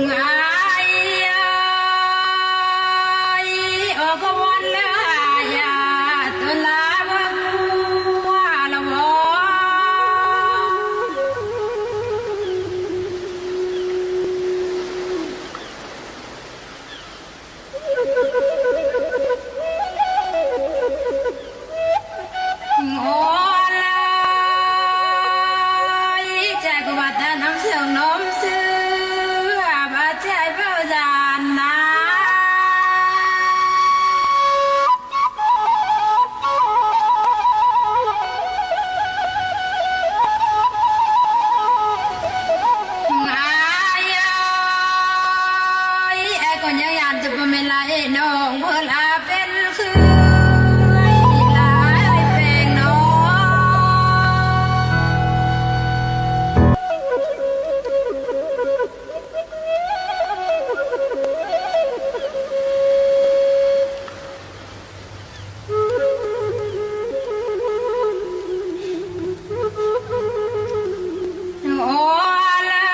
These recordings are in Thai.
ไอ้โอ้ก็วันแล้วอย่าตัวลาบังว่าละวอโอ้ละใจกูว่าแต่น้ำเสียงน้ำเสือบาดใจเบาจานนะไอ้ก็ยังอยากจะเป็นเวลาไอ้น้องเพื่อลาเป็นคือไอ้ลาไอ้เป็นน้องโอ้ละ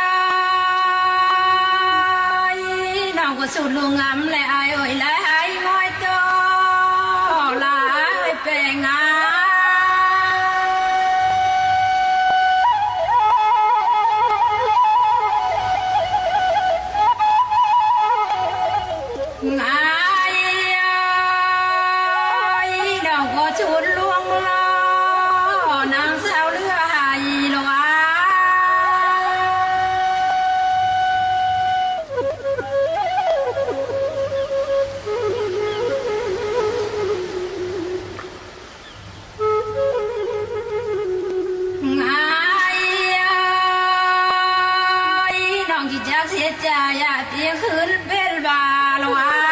น้องก็สุดลงงำเลยไอ้โอ้ยละไอ้มอยโตละไอ้เป็นงาไอ้น้องก็ชุดลวงล้อนางสาวเรือหายลงอาน้องที่จะเสียใจอย่าเตียงคืนเป็นบาลงอา